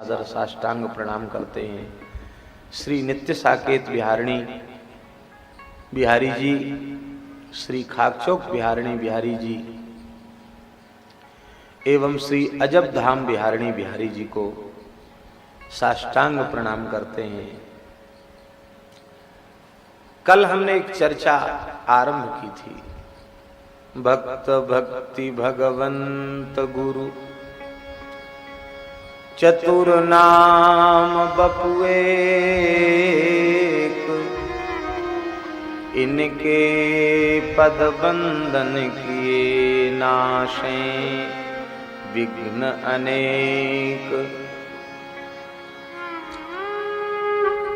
सादर साष्टांग प्रणाम करते हैं। श्री नित्य साकेत बिहारी जी, श्री खाकचौक बिहारी जी एवं श्री अजब धाम बिहारी जी को साष्टांग प्रणाम करते हैं। कल हमने एक चर्चा आरंभ की थी, भक्त भक्ति भगवंत गुरु चतुर नाम बपुएक, इनके पद बंधन किए नाशे विघ्न अनेक।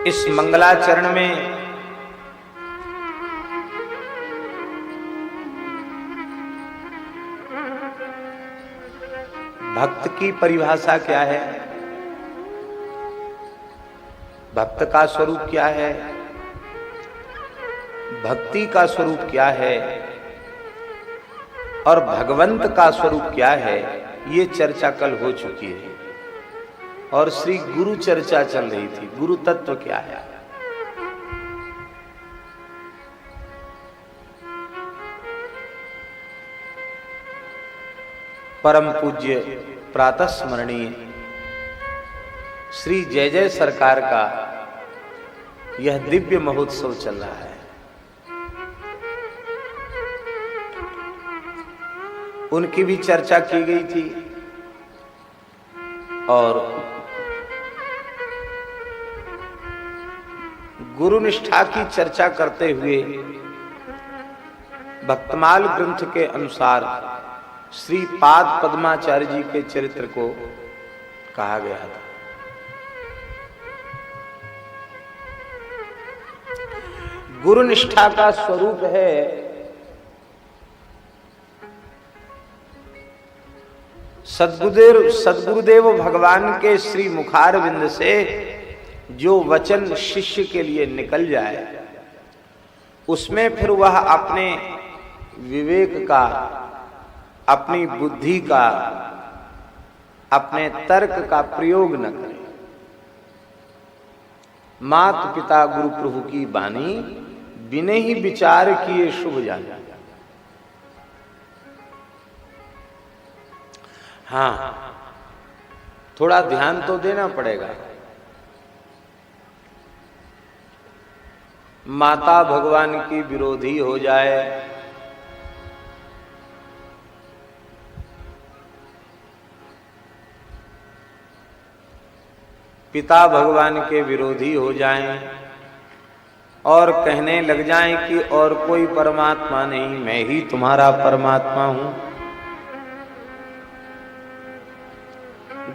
इस मंगलाचरण में भक्त की परिभाषा क्या है, भक्त का स्वरूप क्या है, भक्ति का स्वरूप क्या है और भगवंत का स्वरूप क्या है, ये चर्चा कल हो चुकी है। और श्री गुरु चर्चा चल रही थी, गुरु तत्व क्या है। परम पूज्य प्रातः स्मरणीय श्री जय जय सरकार का यह दिव्य महोत्सव चल रहा है। उनकी भी चर्चा की गई थी और गुरु निष्ठा की चर्चा करते हुए भक्तमाल ग्रंथ के अनुसार श्री पाद पद्माचार्य जी के चरित्र को कहा गया था। गुरु निष्ठा का स्वरूप है सद्गुरुदेव भगवान के श्री मुखारविंद से जो वचन शिष्य के लिए निकल जाए, उसमें फिर वह अपने विवेक का, अपनी बुद्धि का, अपने तर्क का प्रयोग न करे। मात पिता गुरु प्रभु की बानी बिने ही विचार किए शुभ जाने। हाँ, थोड़ा ध्यान तो देना पड़ेगा। माता भगवान की विरोधी हो जाए, पिता भगवान के विरोधी हो जाएं और कहने लग जाएं कि और कोई परमात्मा नहीं, मैं ही तुम्हारा परमात्मा हूं।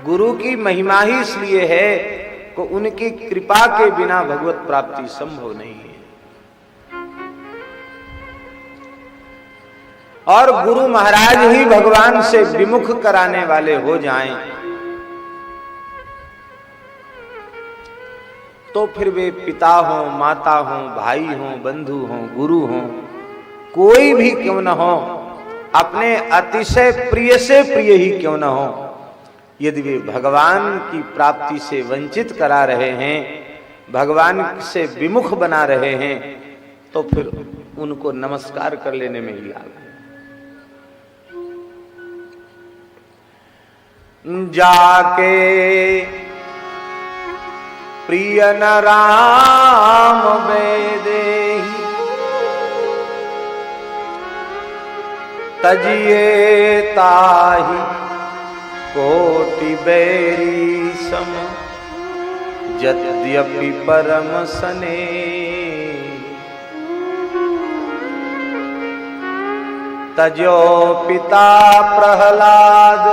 गुरु की महिमा ही इसलिए है कि उनकी कृपा के बिना भगवत प्राप्ति संभव नहीं है। और गुरु महाराज ही भगवान से विमुख कराने वाले हो जाएं तो फिर वे पिता हो, माता हो, भाई हो, बंधु हो, गुरु हो, कोई भी क्यों न हो, अपने अतिशय प्रिय से प्रिय ही क्यों न हो, यदि वे भगवान की प्राप्ति से वंचित करा रहे हैं, भगवान से विमुख बना रहे हैं, तो फिर उनको नमस्कार कर लेने में ही लाभ है। जाके प्रिय न राम बेदेहि, तजिए ताहि कोटि बैरी सम, यद्यपि परम स्नेह। तजो पिता प्रहलाद,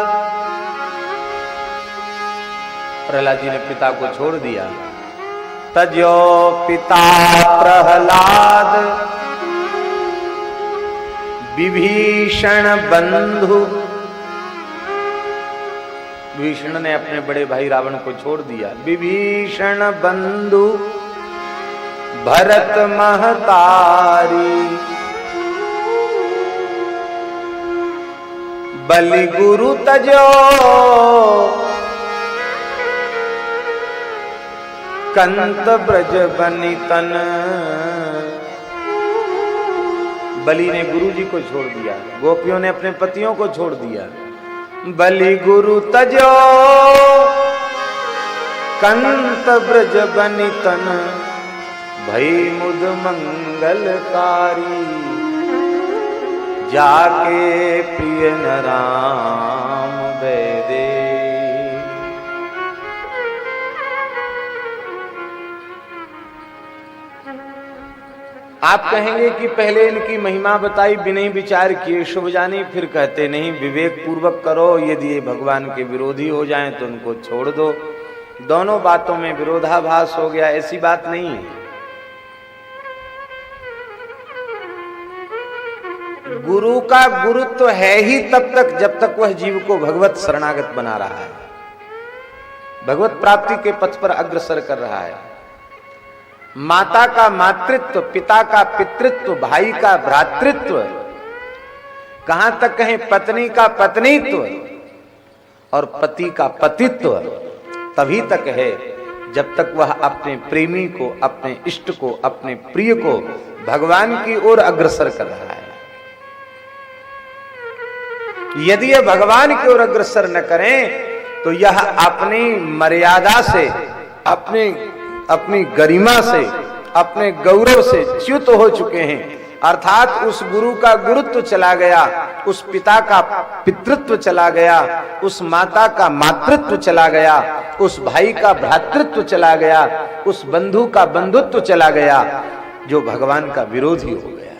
प्रहलाद जी ने पिता को छोड़ दिया। तजो पिता प्रहलाद, विभीषण बंधु, विभीषण ने अपने बड़े भाई रावण को छोड़ दिया। विभीषण बंधु भरत महतारी, बलि गुरु तजो कंत ब्रज बनि तन। बलि ने गुरु जी को छोड़ दिया, गोपियों ने अपने पतियों को छोड़ दिया। बलि गुरु तजो कंत ब्रज बनि तन, भई मुद मंगलकारी, जाके प्रिय न राम बैदे। आप कहेंगे कि पहले इनकी महिमा बताई बिना ही विचार किए शुभ जानी, फिर कहते नहीं विवेक पूर्वक करो, यदि ये भगवान के विरोधी हो जाएं तो उनको छोड़ दो। दोनों बातों में विरोधाभास हो गया, ऐसी बात नहीं है। गुरु का गुरुत्व तो है ही तब तक जब तक वह जीव को भगवत शरणागत बना रहा है, भगवत प्राप्ति के पथ पर अग्रसर कर रहा है। माता का मातृत्व, पिता का पितृत्व, भाई का भ्रातृत्व, कहां तक कहें पत्नी का पत्नीत्व और पति का पतित्व तभी तक है जब तक वह अपने प्रेमी को, अपने इष्ट को, अपने प्रिय को भगवान की ओर अग्रसर कर रहा है। यदि यह भगवान की ओर अग्रसर न करें तो यह अपनी मर्यादा से, अपनी गरिमा से, अपने गौरव से च्युत हो चुके हैं। अर्थात उस गुरु का गुरुत्व चला गया, उस पिता का पितृत्व चला गया, उस माता का मातृत्व चला गया, उस भाई का भ्रातृत्व चला गया, उस बंधु का बंधुत्व चला गया, जो भगवान का विरोधी हो गया।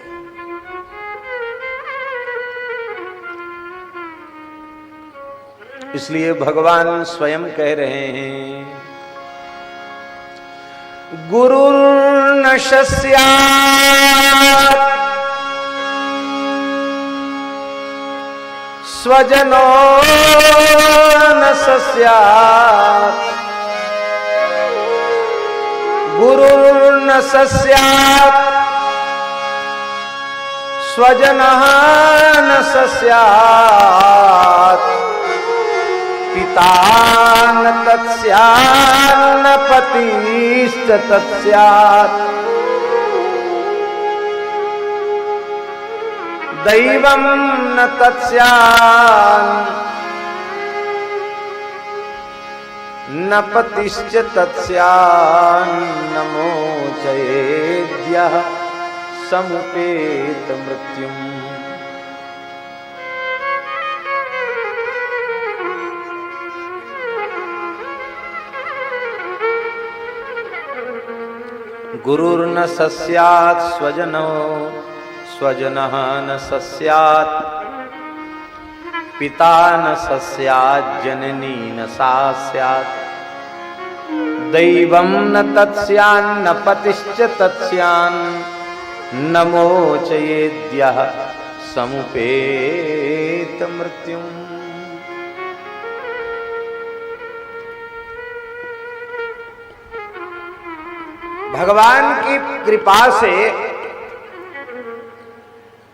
इसलिए भगवान स्वयं कह रहे हैं, गुरुर्न शस्यात् स्वजनो न शस्यात्, गुरुर्न शस्यात् स्वजनः न शस्यात्, पिता न तत्स्यात् न पतिश्च तत्स्यात्, दैवं न तत्स्यात् न पतिश्च तत्स्यात्, न मोचयेद्यः समुपेत मृत्युम्। गुरुर्न शस्यात् स्वजनो स्वजनः न शस्यात्, पिता न शस्यात् जननी न सा स्यात्, दैवं न तत्स्यात् न पतिश्च तत्स्यात्, न मोचयेद्यः समुपेत मृत्युम्। भगवान की कृपा से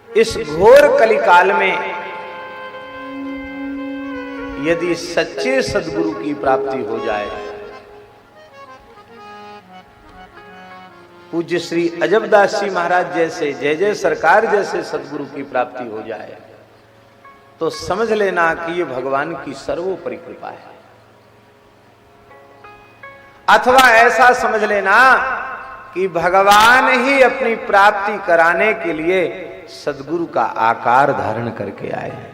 इस घोर कलिकाल में यदि सच्चे सद्गुरु की प्राप्ति हो जाए, पूज्य श्री अजबदास जी महाराज जैसे, जय जय सरकार जैसे सद्गुरु की प्राप्ति हो जाए, तो समझ लेना कि ये भगवान की सर्वोपरि कृपा है। अथवा ऐसा समझ लेना कि भगवान ही अपनी प्राप्ति कराने के लिए सद्गुरु का आकार धारण करके आए हैं।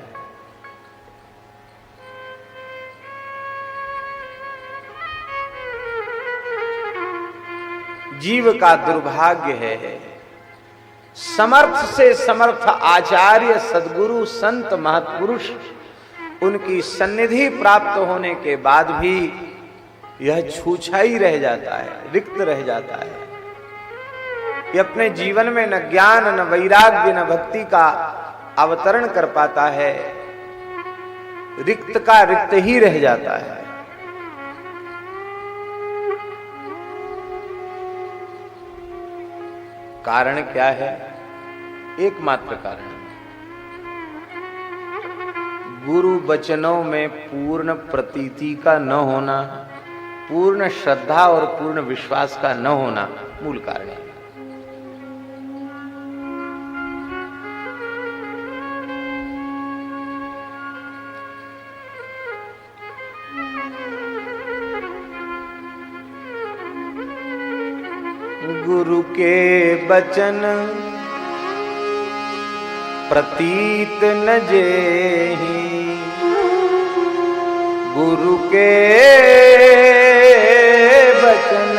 जीव का दुर्भाग्य है, समर्थ से समर्थ आचार्य सद्गुरु संत महत्पुरुष उनकी सन्निधि प्राप्त होने के बाद भी यह छूछा ही रह जाता है, रिक्त रह जाता है। ये अपने जीवन में न ज्ञान न वैराग्य न भक्ति का अवतरण कर पाता है, रिक्त का रिक्त ही रह जाता है। कारण क्या है? एकमात्र कारण, गुरु वचनों में पूर्ण प्रतीति का न होना, पूर्ण श्रद्धा और पूर्ण विश्वास का न होना मूल कारण है। गुरु के बचन प्रतीत न जेहि, गुरु के बचन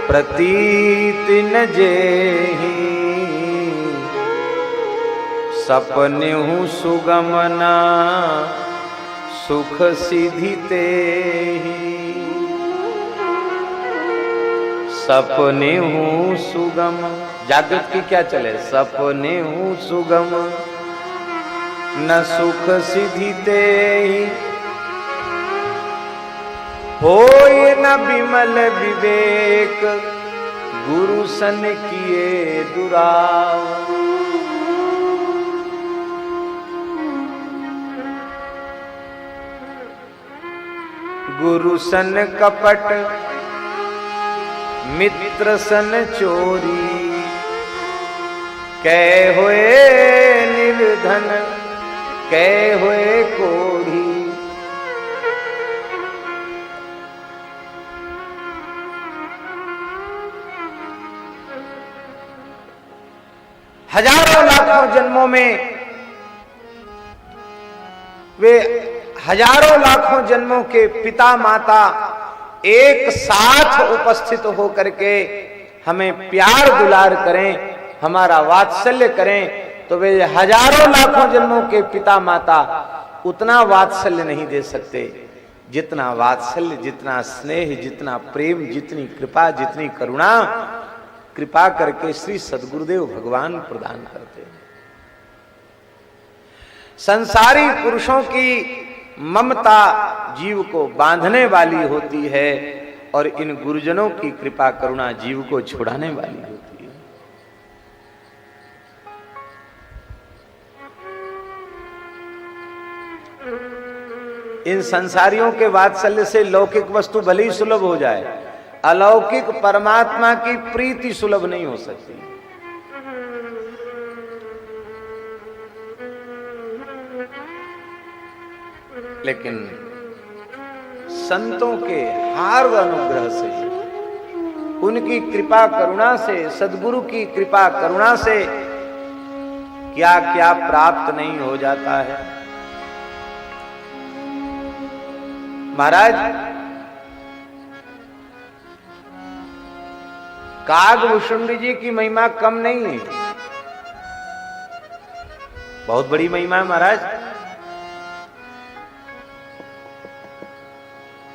प्रतीत न जेहि, सपनेहु सुगमना सुख सिद्धि तेहि, सपने हूँ सुगम। जागृत की क्या चले, सपने हूँ सुगम न सुख सिद्धि तेहि, होय न विमल विवेक गुरु सन किए दुराव। गुरु सन कपट मित्र सन चोरी, कै होए निर्धन कै होए कोढ़ी। हजारों लाखों जन्मों में वे हजारों लाखों जन्मों के पिता माता एक साथ उपस्थित होकर के हमें प्यार दुलार करें, हमारा वात्सल्य करें, तो वे हजारों लाखों जन्मों के पिता माता उतना वात्सल्य नहीं दे सकते जितना वात्सल्य, जितना स्नेह, जितना प्रेम, जितनी कृपा, जितनी करुणा कृपा करके श्री सद्गुरुदेव भगवान प्रदान करते हैं। संसारी पुरुषों की ममता जीव को बांधने वाली होती है और इन गुरुजनों की कृपा करुणा जीव को छुड़ाने वाली होती है। इन संसारियों के वात्सल्य से लौकिक वस्तु भले ही सुलभ हो जाए, अलौकिक परमात्मा की प्रीति सुलभ नहीं हो सकती। लेकिन संतों के हार्द अनुग्रह से, उनकी कृपा करुणा से, सद्गुरु की कृपा करुणा से क्या क्या प्राप्त नहीं हो जाता है। महाराज, कागभूषुंडी जी की महिमा कम नहीं है, बहुत बड़ी महिमा है महाराज।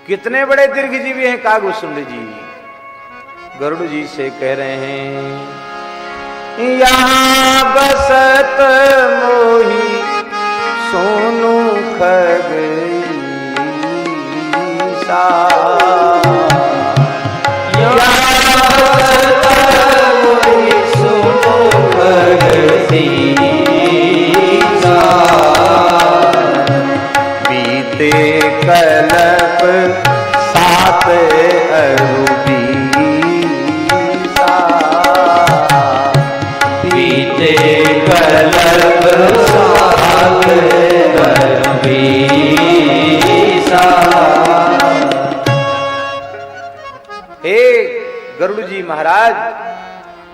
कितने बड़े दीर्घजीवी हैं कागभूषुंडी जी। गरुड़ जी से कह रहे हैं, यहाँ बसत मोही सोनू खग ईसा, बीते कल्प सात अरूपी, बीते कल्प सात अरूपी। हे गरुड़ जी महाराज,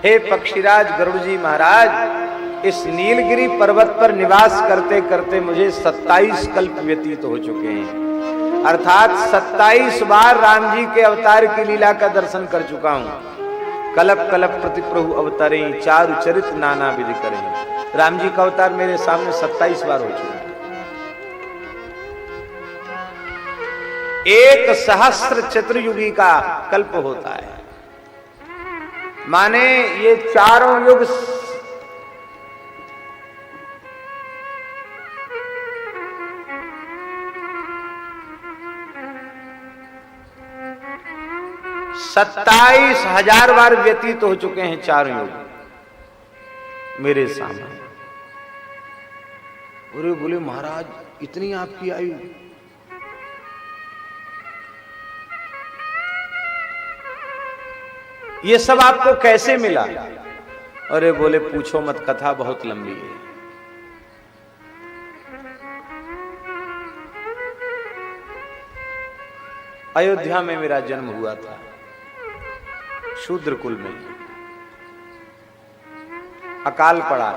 हे पक्षीराज गरुड़ जी महाराज, इस नीलगिरी पर्वत पर निवास करते करते मुझे 27 कल्प व्यतीत हो चुके हैं। अर्थात 27 बार राम जी के अवतार की लीला का दर्शन कर चुका हूं। कलप कलप प्रति प्रभु अवतरें, चारु चरित नाना विधि करें। राम जी का अवतार मेरे सामने 27 बार हो चुका है। 1 सहस्त्र चतुर्युगी का कल्प होता है, माने ये चारों युग सत्ताईस 27,000 बार व्यतीत हो चुके हैं चारों युग मेरे सामने। बोले महाराज इतनी आपकी आयु? ये सब आपको कैसे मिला? अरे बोले पूछो मत, कथा बहुत लंबी है। अयोध्या में मेरा जन्म हुआ था, शूद्र कुल में। अकाल पड़ा,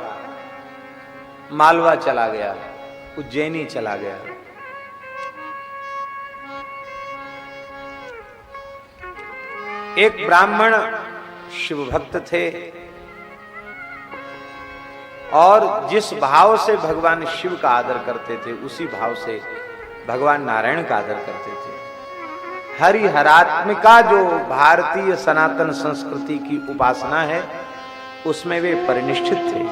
मालवा चला गया, उज्जैनी चला गया। एक ब्राह्मण शिव भक्त थे और जिस भाव से भगवान शिव का आदर करते थे उसी भाव से भगवान नारायण का आदर करते थे। हरिहरात्मिका जो भारतीय सनातन संस्कृति की उपासना है उसमें वे परिनिष्ठित थे।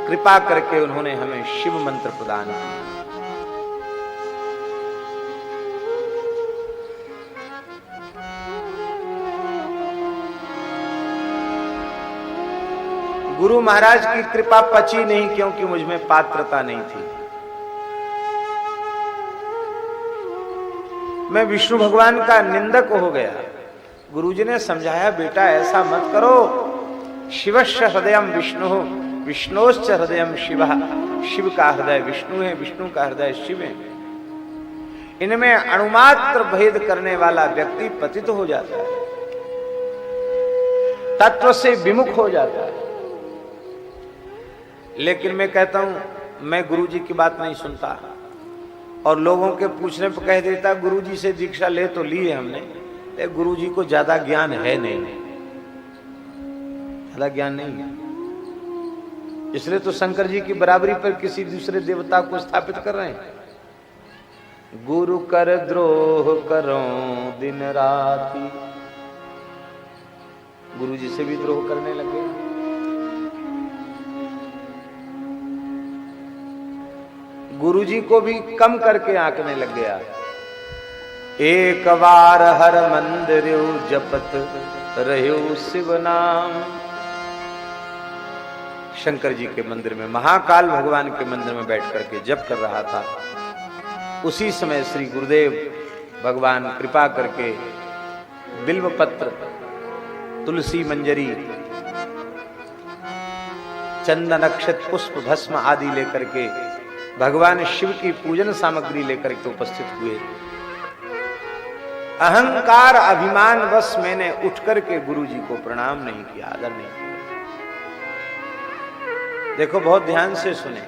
कृपा करके उन्होंने हमें शिव मंत्र प्रदान किया। गुरु महाराज की कृपा पची नहीं क्योंकि मुझ में पात्रता नहीं थी। मैं विष्णु भगवान का निंदक हो गया। गुरुजी ने समझाया, बेटा ऐसा मत करो। शिवश्च हृदयम विष्णु, विष्णोश्च हृदयम शिव। शिव का हृदय विष्णु है, विष्णु का हृदय शिव है। इनमें अणुमात्र भेद करने वाला व्यक्ति पतित हो जाता है, तत्व से विमुख हो जाता है। लेकिन मैं कहता हूं मैं गुरुजी की बात नहीं सुनता और लोगों के पूछने पर कह देता गुरुजी से दीक्षा ले तो ली है हमने, लेकिन गुरुजी को ज्यादा ज्ञान है नहीं, ज्यादा ज्ञान नहीं है। इसलिए तो शंकर जी की बराबरी पर किसी दूसरे देवता को स्थापित कर रहे हैं। गुरु कर द्रोह करो दिन राति, गुरुजी से भी द्रोह करने लगे। गुरुजी को भी कम करके आंकने लग गया। एक बार हर मंदिर जपत रहो शिव नाम। शंकर जी के मंदिर में, महाकाल भगवान के मंदिर में बैठ करके जप कर रहा था। उसी समय श्री गुरुदेव भगवान कृपा करके बिल्व पत्र, तुलसी मंजरी, चंदन अक्षत, पुष्प, भस्म आदि लेकर के भगवान शिव की पूजन सामग्री लेकर के उपस्थित हुए। अहंकार अभिमान वश मैंने उठ करके गुरुजी को प्रणाम नहीं किया, आदर नहीं किया। देखो बहुत ध्यान से सुने,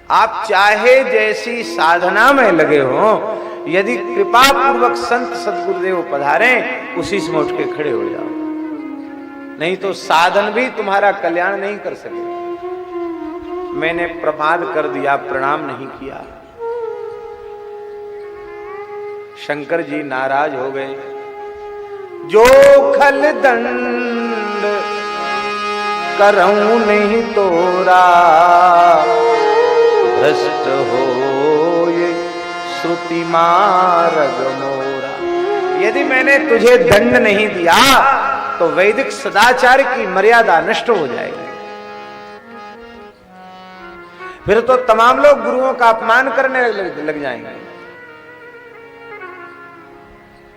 आप चाहे जैसी साधना में लगे हो, यदि कृपा पूर्वक संत सद्गुरुदेव पधारे उसी से उठ के खड़े हो जाओ, नहीं तो साधन भी तुम्हारा कल्याण नहीं कर सके। मैंने प्रमाद कर दिया, प्रणाम नहीं किया। शंकर जी नाराज हो गए। जो खल दंड करऊं नहीं तोरा, भ्रष्ट हो ये श्रुति मार्ग मोरा। यदि मैंने तुझे दंड नहीं दिया तो वैदिक सदाचार की मर्यादा नष्ट हो जाएगी। फिर तो तमाम लोग गुरुओं का अपमान करने लग जाएंगे।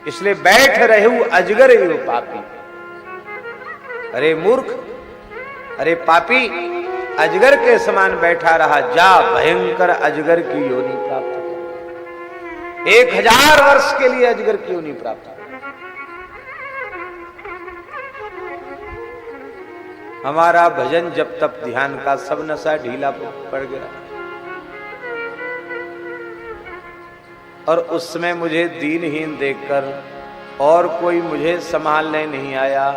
इसलिए बैठ रहू अजगर एवं पापी। अरे मूर्ख, अरे पापी, अजगर के समान बैठा रहा, जा भयंकर अजगर की योनि प्राप्त कर। 1000 वर्ष के लिए अजगर की योनि प्राप्त कर। हमारा भजन जब तब ध्यान का सब नशा ढीला पड़ गया और उसमें मुझे दीनहीन देखकर और कोई मुझे संभालने नहीं आया।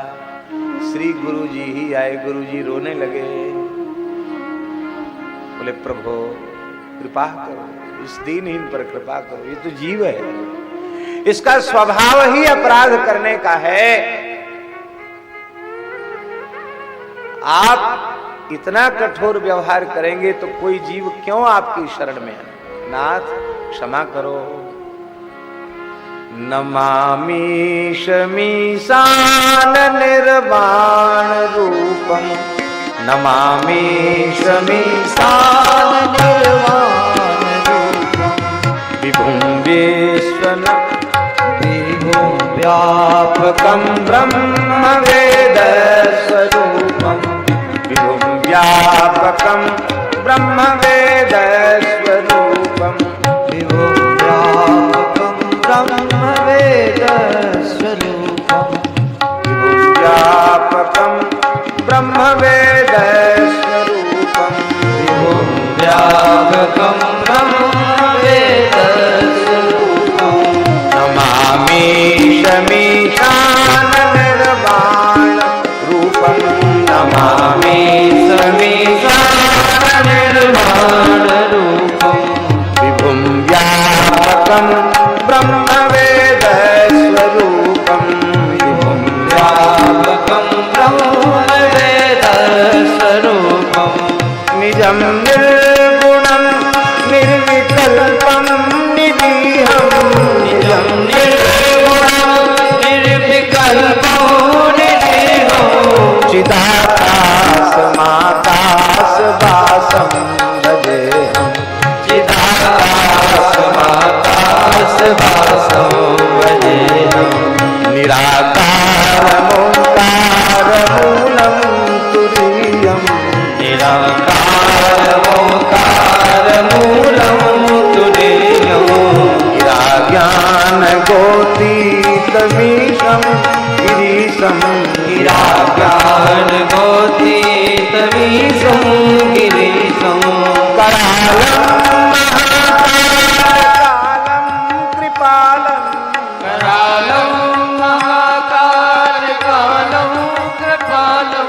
श्री गुरुजी ही आए। गुरुजी रोने लगे, बोले प्रभु कृपा करो, इस दीनहीन पर कृपा करो। ये तो जीव है, इसका स्वभाव ही अपराध करने का है। आप इतना कठोर व्यवहार करेंगे तो कोई जीव क्यों आपकी शरण में है। नाथ क्षमा करो। नमामि शमीशान निर्वाण रूपम, नमामि शमीशान निर्वाण रूपम, विभुं विश्वनाथ व्यापकं ब्रह्मवेदस्वरूपं विभुं व्यापकं ब्रह्मवेदस्वरूपं विभुं व्यापकं ब्रह्मवेदस्वरूपं विभुं व्यापकं ब्रह्मवेदस्वरूपं विभुं व्यापकं ब्रह्मवेदस्वरूपं नमामि शमीशाननिर्वाणरूपं नमामि समीशाननिर्वाणरूपं विभुं व्यापकं ब्रह्मवेदस्वरूपं विभुं व्यापकं ब्रह्मवेदस्वरूपं निजं निर्गुणं निर्विकल्पं निरीहं निजं निर्गुणं निर्विकल्पं निरीहं चिदाकाशमाकाशवासं भजेऽहं चिदाकाशमाकाशवासं भजेऽहं निराकारमोङ्कारमूलं तुरीयं निराकारमोङ्कारमूलं तुरीयं ज्ञानगोतीतमीशं गिरीशं गिराज्ञानगोतीतमीशं गिरीशं करालं महाकालं कृपालं करालं महाकालकालं कृपालं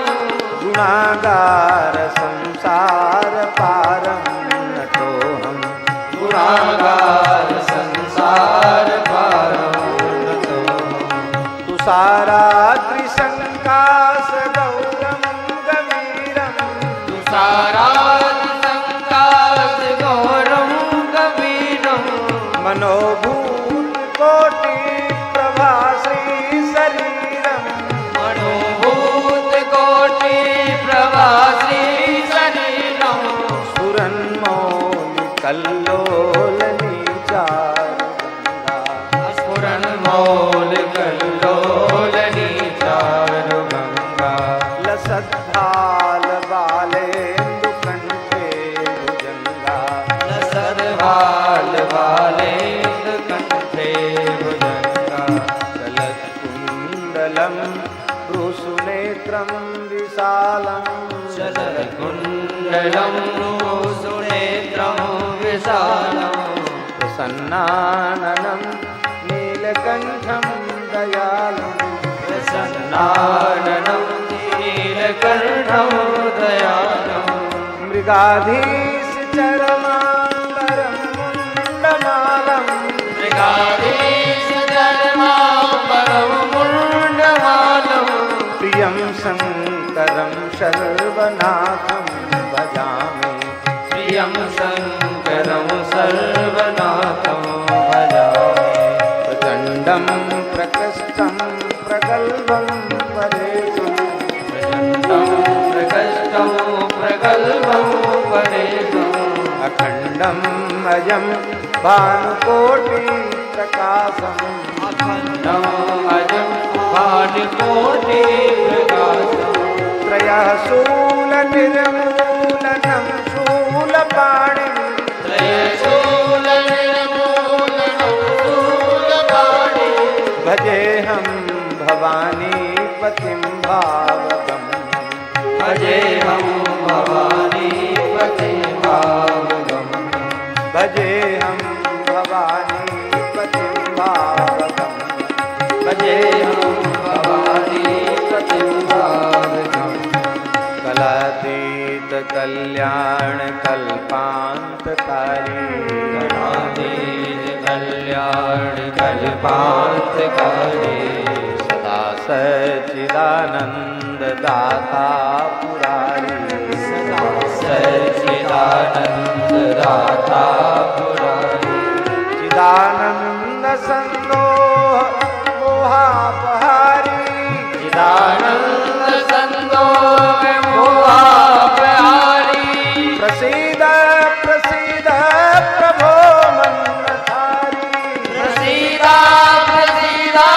गुणागार संसार पारं नतोऽहं गुणागार संसार पारं नतोऽहं तुषाराद्रिशङ्काशगौरं गवीरं तुषारादिसङ्काशगौरं गभीरं मनोभूतकोटिप्रभाश्रीशरीरं मनोभूतकोटिप्रभासी शरीरं स्फुरन्मौलिकल्लोलनीचारुगङ्गा स्फुरन्मौलिकल्लोलनीचारुगङ्गा लसद्भालबालेन्दुकण्ठे भुजङ्गा लसद्भालबालेन्दुकण्ठे भुजङ्गा चलत्कुण्डलं भ्रूसुनेत्रं विशालं चलत्कुण्डलं सुनेत्रं विशालं प्रसन्नाननं नीलकण्ठं दयालं प्रसन्नाननं नीलकण्ठं दयालं मृगाधीशचरमाम्बरं मुण्डमालं मृगाधीशचरमाम्बरं मुण्डमालं प्रियं शङ्करं सर्वनाथं भजामि प्रियं शङ्करं सर्वनाथं भजामि प्रचण्डं प्रकृष्टं प्रगल्भं परेशं प्रचण्डं प्रकष्टं प्रगल्भं परेशम् अखण्डम् अजं भानुकोटिप्रकाशम् अखण्डम् अजं भानुकोटिप्रकाशम् त्रयः शूलनिर्मूलनं शूलपाणिं त्रयशूलनिर्मूलनं शूलपाणिं भजेऽहं भवानीपतिं भावगम् भजेऽहं भवानीपतिं भावगम् भजेऽहं भवानीपतिं भावगम् भजेऽहं भवानीपतिं भावगम् कलातीत कल्याण कल्पान्तकारी गणातीत कल्याण कल्पान्तकारी सदा सच्चिदानन्द दाता पुरारी सदा सच्चिदानन्द दाता पुरारी चिदानन्द सन्दोह मोहापहारी चिदानन्द सन्दोह मोहापहारी प्रसीद प्रसीद प्रभो मन्नधारी प्रसीदा प्रसीदा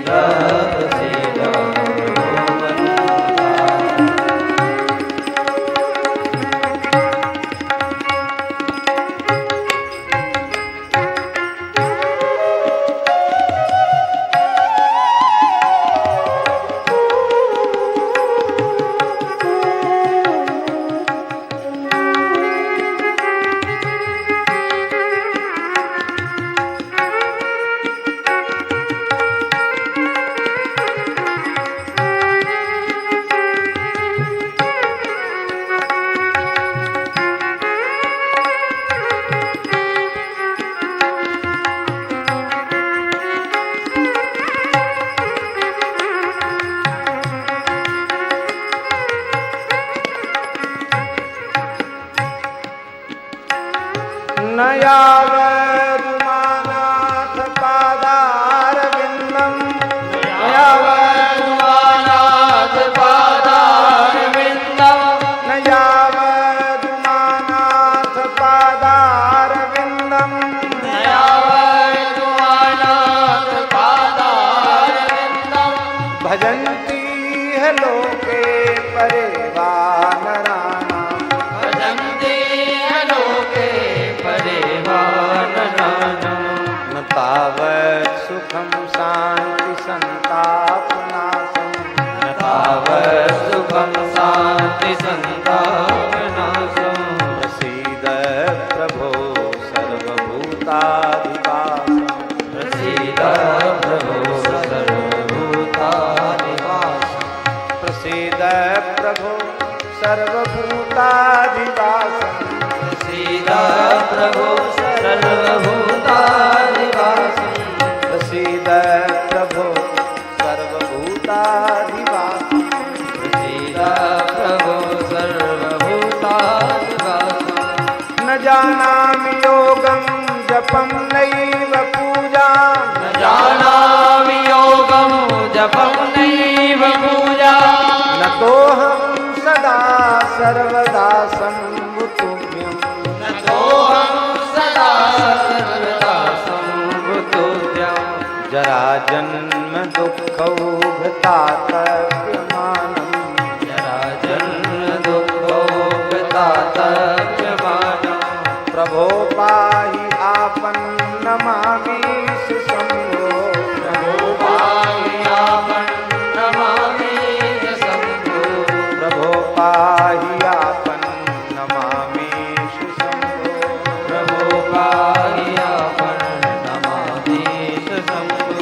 प्रसीद नयावदुमानाथ पादारविन्दम् नयावदुमानाथ पादारविन्दम् नयावदुमानाथ पादारविन्दम् नयावदुमानाथ पादारविन्दम् भजन्ति है लोके परिवानराणाम् भजन्ति है लोके परिवानराणाम् न तावत् सुखं शान्ति संतापनाशम् न तावत् सुखं शान्ति सन्तापनाशम् प्रसीद प्रभो सर्वभूताधिवासम् प्रसीद प्रभो सर्वभूतानिवासम् प्रसीद प्रभो सर्वभूताधिवासम् प्रसीद प्रभो सर्वभूतानिवासम् प्रसीद प्रभो सर्वभूताधिवासम् प्रसीद प्रभो सर्वभूतानिवासम् न जानामि योगं जपं नैव पूजां न जानामि योगं जपं नैव पूजा न तोऽहं सदा सर्वदा सम्भुतुभ्यं नतोऽहं सदा सर्वदा सम्भुतुभ्यं जराजन्म दुःखौघतातप्यमानम् जराजन्म दुःखोपतातप्यमानम् प्रभो पाहि आपन्नमामीश शम्भो प्रभो पाहि आपन्नमामीश शम्भो प्रभो पाहि आपन्नमामीश शम्भो प्रभो पाहि आपन्नमामीश शम्भो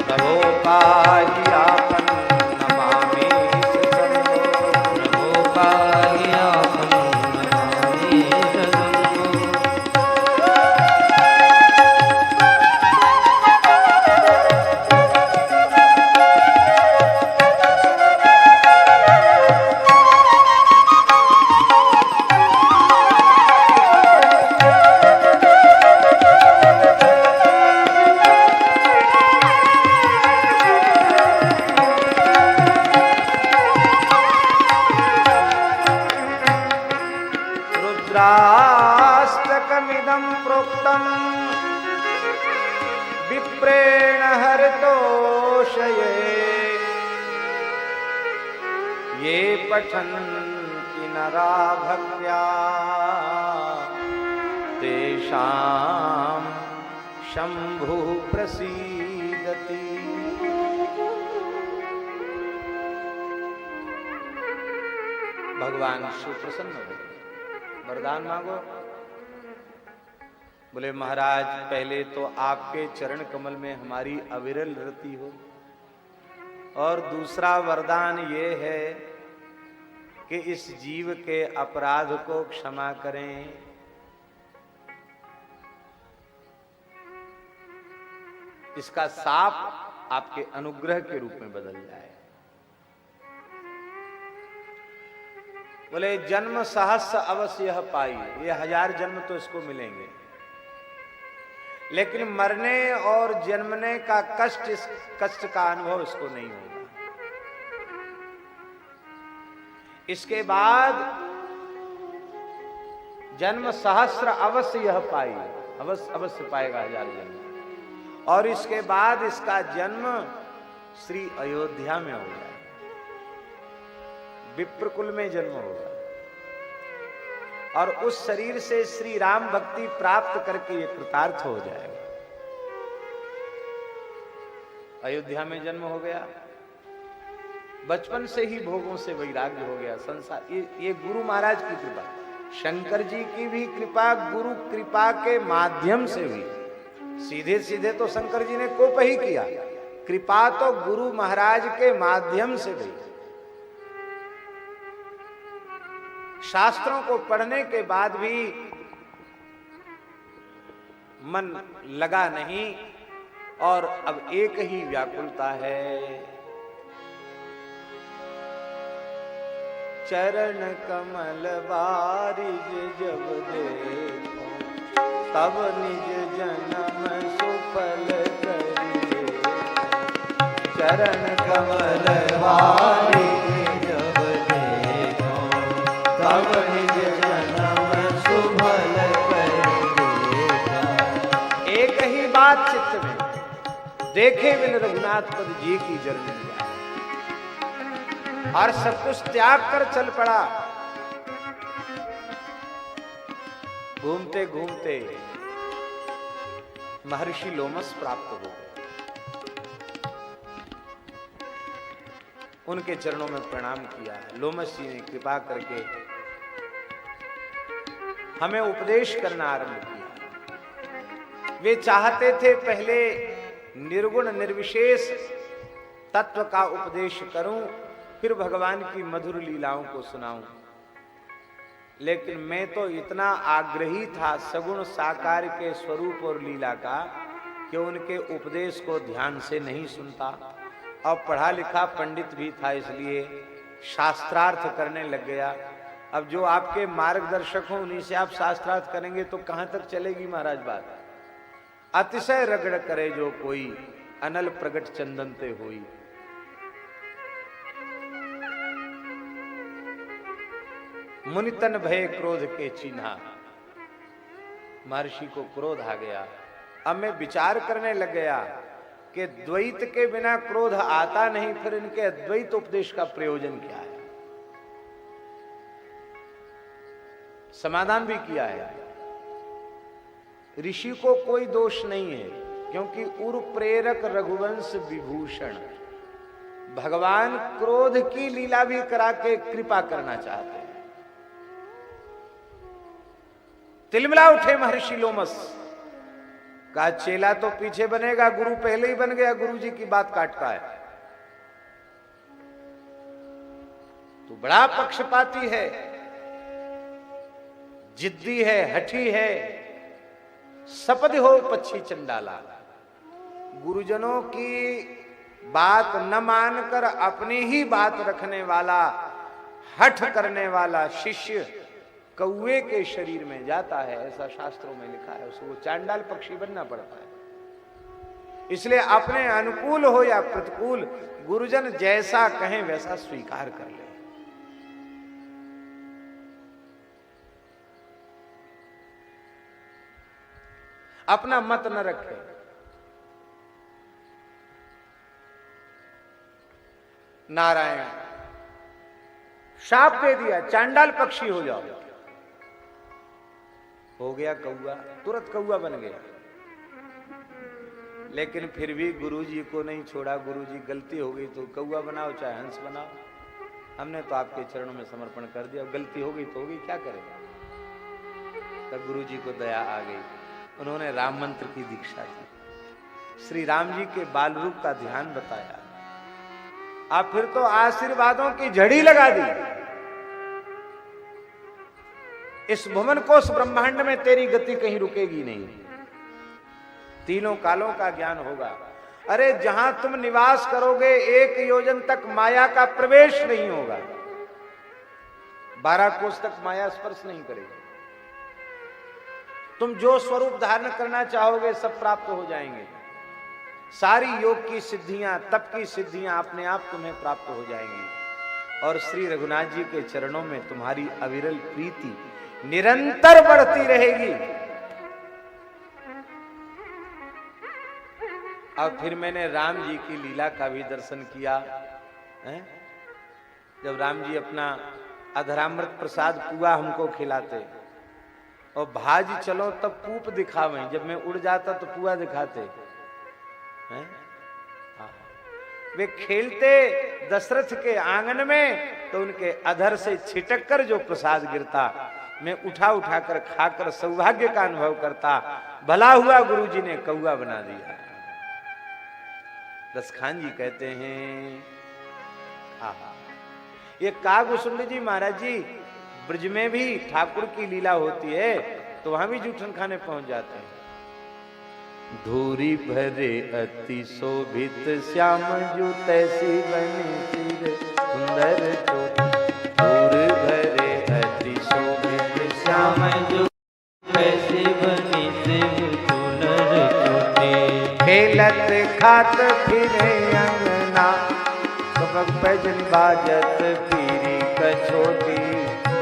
प्रभो पाहि आपन्नमामीश शम्भो प्रभो पाहि आपन्नमामीश शम्भो रुद्राष्टकमिदं प्रोक्तम् विप्रेण हरितोषये ये पठन्ति नरा भक्त्या तेषां शम्भुः प्रसीदति। भगवान शिव प्रसन्न हुए, वरदान मांगो। बोले महाराज पहले तो आपके चरण कमल में हमारी अविरल रति हो, और दूसरा वरदान ये है कि इस जीव के अपराध को क्षमा करें। इसका साप आपके अनुग्रह के रूप में बदल जाए। बोले जन्म सहस्र अवश्य यह पाई, ये 1000 जन्म तो इसको मिलेंगे, लेकिन मरने और जन्मने का कष्ट, इस कष्ट का अनुभव इसको नहीं होगा। इसके बाद जन्म सहस्र अवश्य यह पाई, अवश्य पाएगा 1000 जन्म, और इसके बाद इसका जन्म श्री अयोध्या में होगा, विप्रकुल में जन्म होगा और उस शरीर से श्री राम भक्ति प्राप्त करके ये कृतार्थ हो जाएगा। अयोध्या में जन्म हो गया, बचपन से ही भोगों से वैराग्य हो गया। संसार ये गुरु महाराज की कृपा, शंकर जी की भी कृपा गुरु कृपा के माध्यम से हुई। सीधे सीधे तो शंकर जी ने कोप ही किया, कृपा तो गुरु महाराज के माध्यम से हुई। शास्त्रों को पढ़ने के बाद भी मन लगा नहीं और अब एक ही व्याकुलता है, चरण कमल बारिज जब देखो तब निज जन्म सुफल करिए। चरण कमल बारिज जब देखो तब निज जन्म सुफल करिए। एक ही बात चित्त में, देखे बिन रघुनाथ पद जी की जरनी और सब कुछ त्याग कर चल पड़ा। घूमते घूमते महर्षि लोमस प्राप्त हो गए, उनके चरणों में प्रणाम किया। लोमस जी ने कृपा करके हमें उपदेश करना आरंभ किया। वे चाहते थे पहले निर्गुण निर्विशेष तत्व का उपदेश करूं, फिर भगवान की मधुर लीलाओं को सुनाऊं, लेकिन मैं तो इतना आग्रही था सगुण साकार के स्वरूप और लीला का कि उनके उपदेश को ध्यान से नहीं सुनता। अब पढ़ा लिखा पंडित भी था, इसलिए शास्त्रार्थ करने लग गया। अब जो आपके मार्गदर्शक हो उन्हीं से आप शास्त्रार्थ करेंगे तो कहां तक चलेगी महाराज बात। अतिशय रगड़ करे जो कोई, अनल प्रगट चंदनते होई। मुनितन भय क्रोध के चिन्हा, महर्षि को क्रोध आ गया। अब मैं विचार करने लग गया कि द्वैत के बिना क्रोध आता नहीं, फिर इनके अद्वैत उपदेश का प्रयोजन क्या है। समाधान भी किया है, ऋषि को कोई दोष नहीं है, क्योंकि उर प्रेरक रघुवंश विभूषण, भगवान क्रोध की लीला भी करा के कृपा करना चाहते हैं। तिलमिला उठे महर्षि लोमस, कहा चेला तो पीछे बनेगा, गुरु पहले ही बन गया, गुरु जी की बात काटता है। तो बड़ा पक्षपाती है, जिद्दी है, हठी है, सपद हो पक्षी चंडाला। गुरुजनों की बात न मानकर अपनी ही बात रखने वाला, हठ करने वाला शिष्य कौवे के शरीर में जाता है, ऐसा शास्त्रों में लिखा है। उसको चांडाल पक्षी बनना पड़ता है। इसलिए अपने अनुकूल हो या प्रतिकूल, गुरुजन जैसा कहें वैसा स्वीकार कर ले। अपना मत न रखे। नारायण शाप दे दिया, चांडाल पक्षी हो जाओ। हो गया कौआ, तुरंत कौआ बन गया। लेकिन फिर भी गुरुजी को नहीं छोड़ा। गुरुजी गलती हो गई तो कौआ बनाओ चाहे हंस बनाओ, हमने तो आपके चरणों में समर्पण कर दिया, गलती हो गई तो हो गई, क्या करेगा। तब गुरुजी को दया आ गई, उन्होंने राम मंत्र की दीक्षा दी, श्री राम जी के बाल रूप का ध्यान बताया, अब फिर तो आशीर्वादों की झड़ी लगा दी। इस भुवन को, इस ब्रह्मांड में तेरी गति कहीं रुकेगी नहीं, तीनों कालों का ज्ञान होगा। अरे जहां तुम निवास करोगे 1 योजन तक माया का प्रवेश नहीं होगा, 12 कोस तक माया स्पर्श नहीं करेगी। तुम जो स्वरूप धारण करना चाहोगे सब प्राप्त हो जाएंगे। सारी योग की सिद्धियां, तप की सिद्धियां अपने आप तुम्हें प्राप्त हो जाएंगी। और श्री रघुनाथ जी के चरणों में तुम्हारी अविरल प्रीति निरंतर बढ़ती रहेगी। और फिर मैंने राम जी की लीला का भी दर्शन किया है? जब राम जी अपना अधरामृत प्रसाद पुआ हमको खिलाते और भाज चलो तब पूप दिखावें, जब मैं उड़ जाता तो पुआ दिखाते हैं। वे खेलते दशरथ के आंगन में तो उनके अधर से छिटक कर जो प्रसाद गिरता मैं उठा उठा कर खाकर सौभाग्य का अनुभव करता। भला हुआ गुरुजी ने कौआ बना दिया। दसखान जी कहते हैं ये कागभूषुंडी जी महाराज जी ब्रज में भी ठाकुर की लीला होती है तो वहां भी जूठन खाने पहुंच जाते हैं। धूरी भरे अति शोभित श्याम जू तैसी बनी सिर सुंदर चोटी। धूर भरे अति शोभित श्याम जू तैसी बनी सिर सुंदर चोटी। खेलत खात फिरे अंगना कबक पैजन बाजत पीरी कछोटी।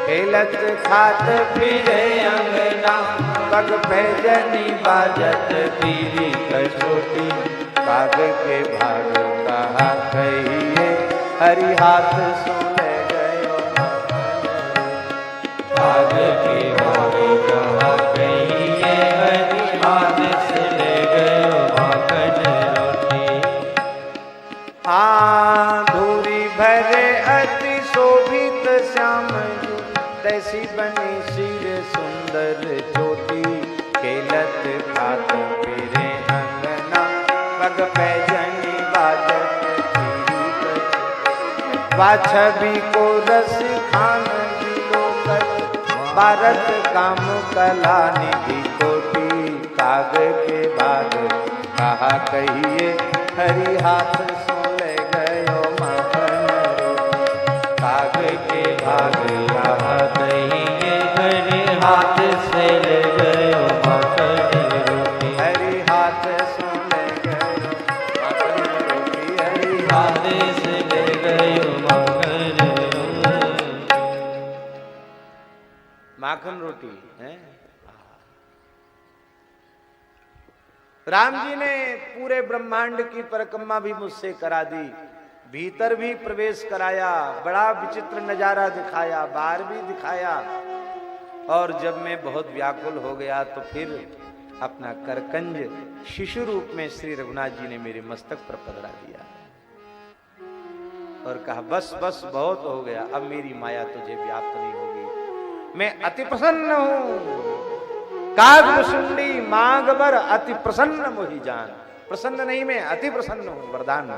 खेलत खात फिरे अंगना पग पैजनी बाजत पीरी कछोटी। काग के भाग कहा कहिए हरि हाथ सुन गयो। काग के भाग कहा कहिए हरि हाथ सुन गयो माखन रोटी। धूरी भरे अति शोभित श्याम जू तैसी बनी सिर सुंदर चोटी। खेलत खात फिरे अंगना पग पैजनी बाजत पीरी कछोटी। वाछबी को रस खान दिलोकत भारत काम कला निधि कोटि। काग के भाग कहा कहिए हरि हाथ सुन गयो माखन रोटी। काग के भाग कहा कहिए हरि हाथ से ले गयो माखन रोटी। हरि हाथ सुन गयो माखन रोटी। हरि हाथ से ले गयो माखन रोटी। माखन रोटी है। राम जी ने पूरे ब्रह्मांड की परिक्रमा भी मुझसे करा दी, भीतर भी प्रवेश कराया, बड़ा विचित्र नजारा दिखाया, बाहर भी दिखाया। और जब मैं बहुत व्याकुल हो गया तो फिर अपना करकंज शिशु रूप में श्री रघुनाथ जी ने मेरे मस्तक पर पधरा दिया और कहा बस बस बहुत हो गया, अब मेरी माया तुझे व्याप्त नहीं होगी। मैं अति प्रसन्न हूं। कागभूषुंडी मांगबर अति प्रसन्न मोहि जान। प्रसन्न नहीं, मैं अति प्रसन्न हूं। वरदान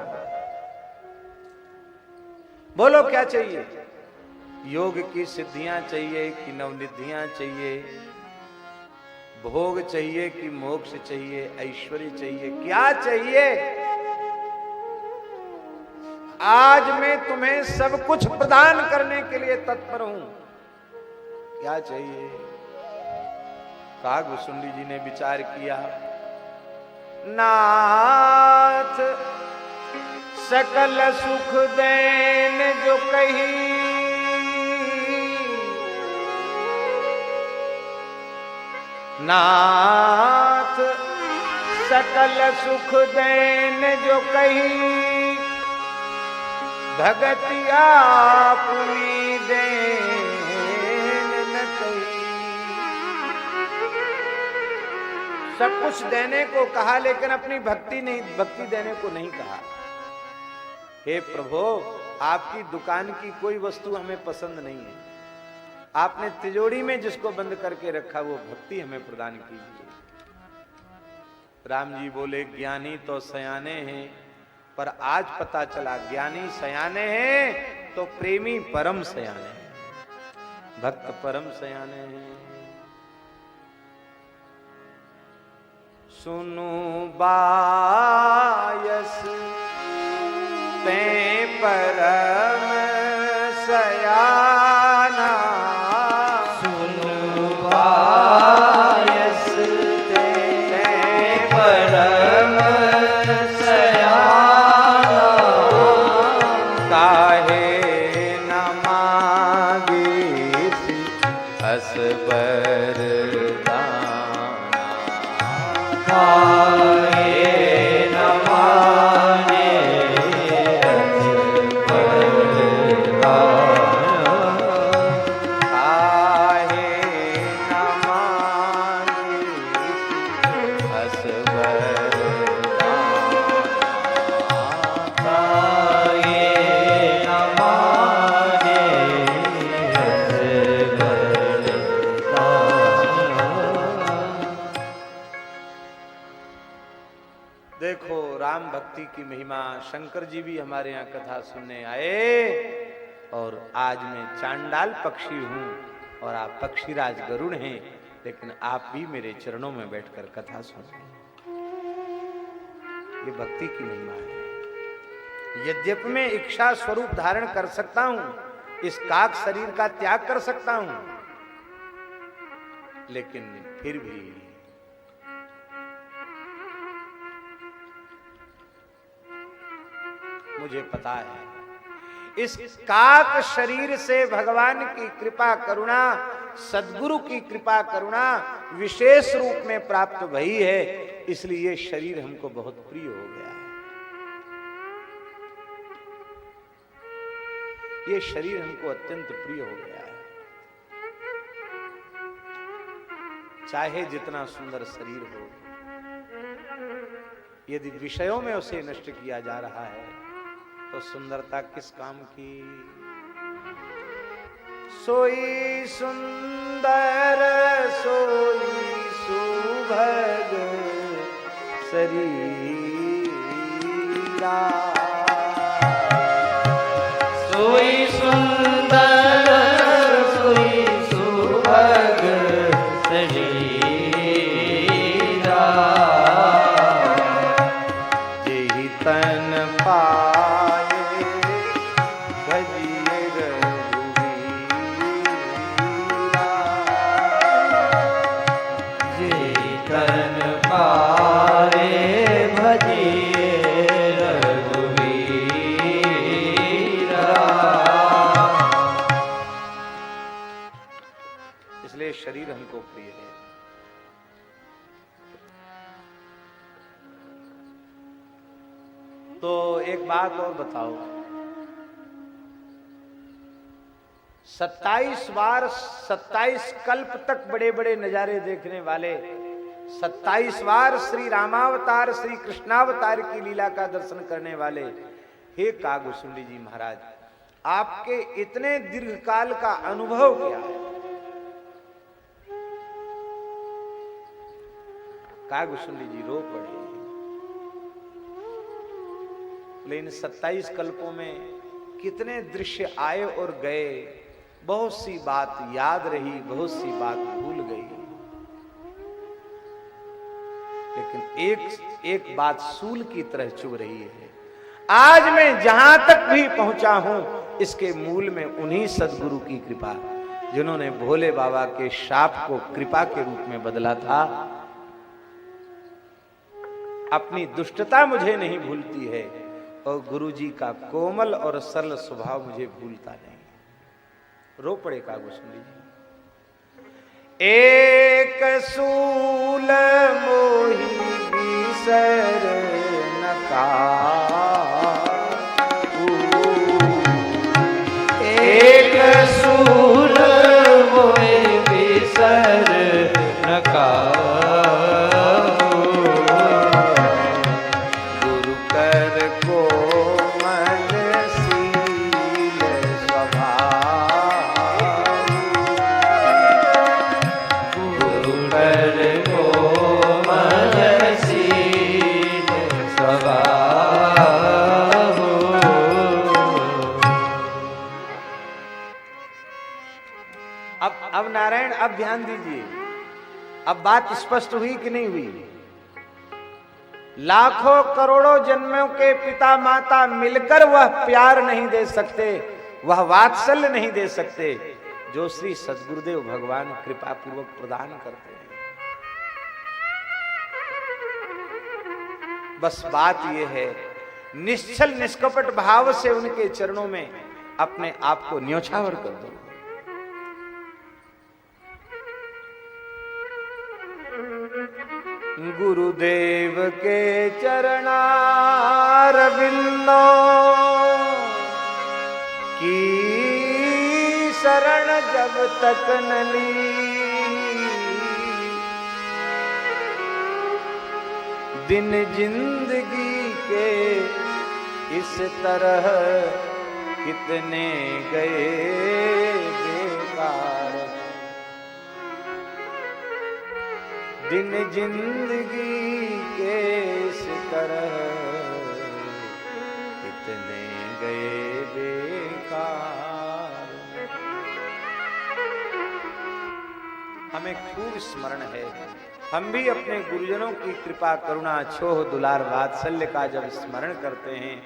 बोलो क्या चाहिए? योग की सिद्धियां चाहिए कि नवनिधियां चाहिए? भोग चाहिए कि मोक्ष चाहिए? ऐश्वर्य चाहिए? क्या चाहिए? आज मैं तुम्हें सब कुछ प्रदान करने के लिए तत्पर हूं। क्या चाहिए? कागभूषुंडी जी ने विचार किया, नाथ सकल सुख देन जो कही। नाथ सकल सुख देन जो कही। भगति आपुनी देन न कही। सब कुछ देने को कहा लेकिन अपनी भक्ति देने को नहीं कहा। हे प्रभु, आपकी दुकान की कोई वस्तु हमें पसंद नहीं है। आपने तिजोरी में जिसको बंद करके रखा वो भक्ति हमें प्रदान कीजिए। राम जी बोले, ज्ञानी तो सयाने हैं, पर आज पता चला ज्ञानी सयाने हैं तो प्रेमी परम सयाने हैं, भक्त परम सयाने हैं। सुनु बायस ते परम सयाना। सुनु बायस ते परम सयाना। काहे न मांगे अस वरदाना। काहे न भक्ति की महिमा। शंकर जी भी हमारे यहाँ कथा सुनने आए और आज मैं चांडाल पक्षी हूँ और आप पक्षीराज गरुड़ हैं, लेकिन आप भी मेरे चरणों में बैठकर कथा सुन रहे हैं। ये भक्ति की महिमा है। यद्यपि मैं इच्छा स्वरूप धारण कर सकता हूं, इस काक शरीर का त्याग कर सकता हूं, लेकिन फिर भी मुझे पता है इस काक शरीर से भगवान की कृपा करुणा, सद्गुरु की कृपा करुणा विशेष रूप में प्राप्त भई है, इसलिए ये शरीर हमको बहुत प्रिय हो गया है। ये शरीर हमको अत्यंत प्रिय हो गया है। चाहे जितना सुंदर शरीर हो, यदि विषयों में उसे नष्ट किया जा रहा है तो सुंदरता किस काम की। सोई सुंदर सोई सुभग शरीरा, सोई सुंदर सोई सुभग शरीरा, जेहि तन पाए भजिए रघुवीरा, जेहि तन पाए भजिए रघुवीरा। इसलिए शरीर हमको प्रिय है। तो एक बात और बताओ, 27 बार 27 कल्प तक बड़े बड़े नजारे देखने वाले, 27 बार श्री रामावतार श्री कृष्णावतार की लीला का दर्शन करने वाले हे कागभूषुंडी जी महाराज, आपके इतने दीर्घकाल का अनुभव क्या है? कागभूषुंडी जी रो पड़े। लेकिन 27 कल्पों में कितने दृश्य आए और गए, बहुत सी बात याद रही, बहुत सी बात भूल गई, लेकिन एक बात सूल की तरह चुभ रही है। आज मैं जहां तक भी पहुंचा हूं, इसके मूल में उन्हीं सद्गुरु की कृपा, जिन्होंने भोले बाबा के शाप को कृपा के रूप में बदला था। अपनी दुष्टता मुझे नहीं भूलती है और गुरु जी का कोमल और सरल स्वभाव मुझे भूलता नहीं। रो पड़े कागभूषुंडी जी। एक सूल मोहि बिसर न काहू, एक सूल मोहि बिसर न काहू, गुरु कर कोमल शील स्वभाव, गुरु कर कोमल शील स्वभाव। अब नारायण, अब ध्यान दीजिए, अब बात स्पष्ट हुई कि नहीं हुई? लाखों करोड़ों जन्मों के पिता माता मिलकर वह प्यार नहीं दे सकते, वह वात्सल्य नहीं दे सकते जो श्री सद्गुरुदेव भगवान कृपा पूर्वक प्रदान करते हैं। बस बात यह है, निश्चल निष्कपट भाव से उनके चरणों में अपने आप को न्योछावर कर दो। गुरुदेव के चरणारविंदों की शरण जब तक न ली, दिन जिंदगी के इस तरह कितने गए बेकार, दिन जिंदगी के इस तरह कितने गए बेकार। हमें खूब स्मरण है, हम भी अपने गुरुजनों की कृपा करुणा छोह दुलार वात्सल्य का जब स्मरण करते हैं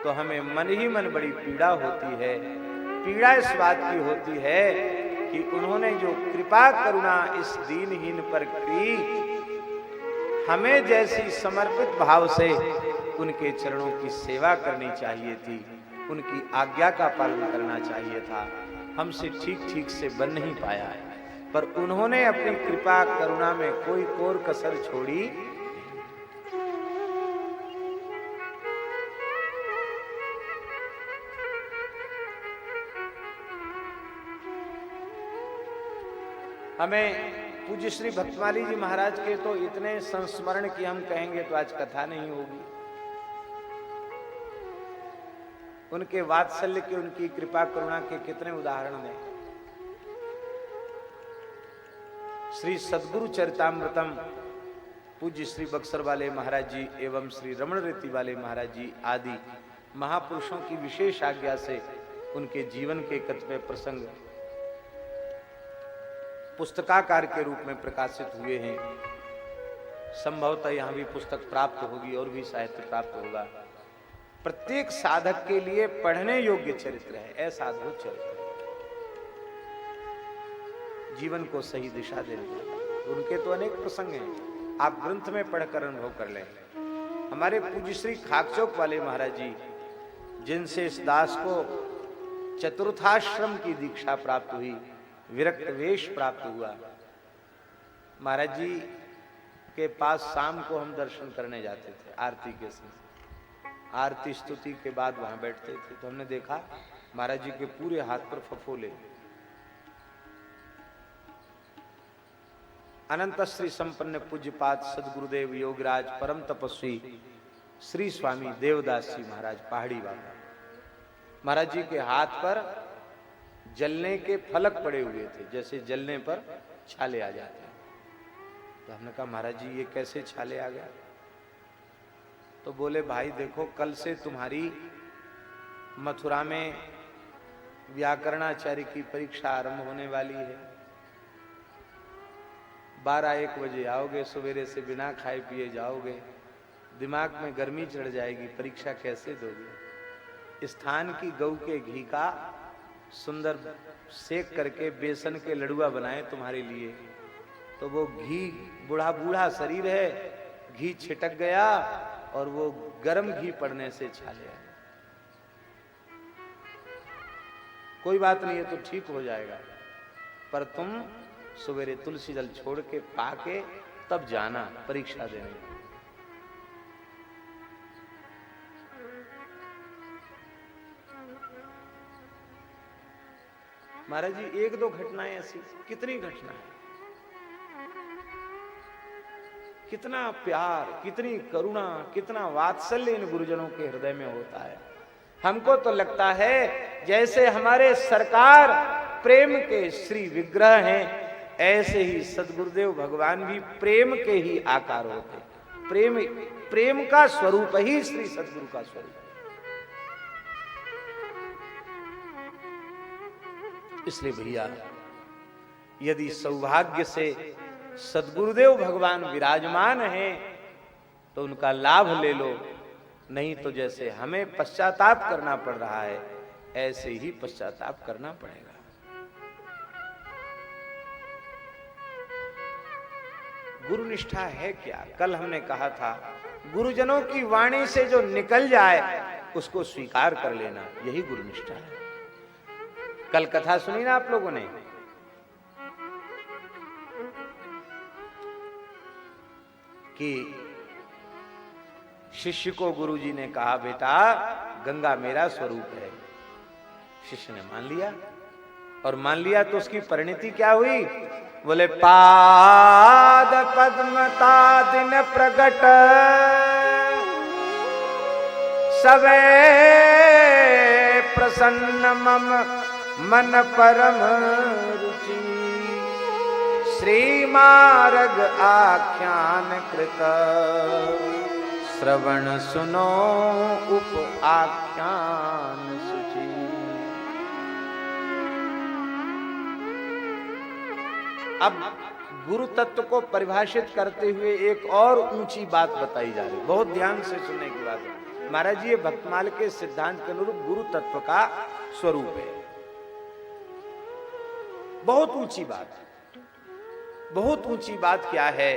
तो हमें मन ही मन बड़ी पीड़ा होती है। पीड़ा इस बात की होती है कि उन्होंने जो कृपा करुणा इस दीनहीन पर की, हमें जैसी समर्पित भाव से उनके चरणों की सेवा करनी चाहिए थी, उनकी आज्ञा का पालन करना चाहिए था, हमसे ठीक ठीक से बन नहीं पाया है। पर उन्होंने अपनी कृपा करुणा में कोई कोर कसर छोड़ी। हमें पूज्य श्री भक्तमाली जी महाराज के तो इतने संस्मरण की हम कहेंगे तो आज कथा नहीं होगी। उनके वात्सल्य के, उनकी कृपा करुणा के कितने उदाहरण हैं। श्री सद्गुरु चरितामृतम पूज्य श्री बक्सर वाले महाराज जी एवं श्री रमण रीति वाले महाराज जी आदि महापुरुषों की विशेष आज्ञा से उनके जीवन के कतिपय प्रसंग पुस्तकाकार के रूप में प्रकाशित हुए हैं। संभवतः यहाँ भी पुस्तक प्राप्त होगी और भी साहित्य प्राप्त होगा। प्रत्येक साधक के लिए पढ़ने योग्य चरित्र है, ऐसा अद्भुत चरित्र, जीवन को सही दिशा देने वाला। उनके तो अनेक प्रसंग हैं, आप ग्रंथ में पढ़कर अनुभव कर लें। हमारे पूज्य श्री खाकचौक वाले महाराज जी, जिनसे इस दास को चतुर्थाश्रम की दीक्षा प्राप्त हुई, विरक्त वेश प्राप्त हुआ, महाराज जी के पास शाम को हम दर्शन करने जाते थे आरती के समय। आरती स्तुति के बाद वहां बैठते थे तो हमने देखा महाराज जी के पूरे हाथ पर फफोले। अनंत श्री संपन्न पूज्यपाद सदगुरुदेव योगराज परम तपस्वी श्री स्वामी देवदास जी महाराज पहाड़ी बाबा, महाराज जी के हाथ पर जलने के फलक पड़े हुए थे, जैसे जलने पर छाले आ जाते हैं। तो हमने कहा महाराज जी ये कैसे छाले आ गया? तो बोले भाई देखो, कल से तुम्हारी मथुरा में व्याकरणाचार्य की परीक्षा आरंभ होने वाली है। 12-1 बजे आओगे, सवेरे से बिना खाए पिए जाओगे, दिमाग में गर्मी चढ़ जाएगी, परीक्षा कैसे दोगे? स्थान की गऊ के घी का सुंदर सेक करके बेसन के लड़ुआ बनाए तुम्हारे लिए। तो वो घी, बूढ़ा बूढ़ा शरीर है, घी छिटक गया और वो गर्म घी पड़ने से छाले आए। कोई बात नहीं है, तो ठीक हो जाएगा, पर तुम सवेरे तुलसी जल छोड़ के पाके तब जाना परीक्षा देने। महाराज जी 1-2 घटनाएं ऐसी, कितनी घटनाएं, कितना प्यार, कितनी करुणा, कितना वात्सल्य इन गुरुजनों के हृदय में होता है। हमको तो लगता है जैसे हमारे सरकार प्रेम के श्री विग्रह हैं, ऐसे ही सदगुरुदेव भगवान भी प्रेम के ही आकार होते। प्रेम का स्वरूप ही श्री सदगुरु का स्वरूप। इसलिए भैया, यदि सौभाग्य से सदगुरुदेव भगवान विराजमान हैं तो उनका लाभ ले लो, नहीं तो जैसे हमें पश्चाताप करना पड़ रहा है ऐसे ही पश्चाताप करना पड़ेगा। गुरु निष्ठा है क्या? कल हमने कहा था, गुरुजनों की वाणी से जो निकल जाए उसको स्वीकार कर लेना, यही गुरु निष्ठा है। कल कथा सुनी ना आप लोगों ने, कि शिष्य को गुरुजी ने कहा बेटा गंगा मेरा स्वरूप है। शिष्य ने मान लिया, और मान लिया तो उसकी परिणति क्या हुई? बोले पाद पद्मता दिन प्रगट सवे प्रसन्न मम मन परम रुचि श्री मार्ग आख्यान कृत श्रवण सुनो आख्यान सुची। अब गुरु तत्व को परिभाषित करते हुए एक और ऊंची बात बताई जा रही, बहुत ध्यान से सुनने की बात है महाराज जी। ये भक्तमाल के सिद्धांत के अनुरूप गुरु तत्व का स्वरूप है। बहुत ऊंची बात, बहुत ऊंची बात क्या है,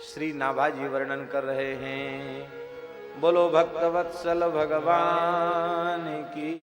श्री नाभाजी वर्णन कर रहे हैं। बोलो भक्तवत्सल भगवान की।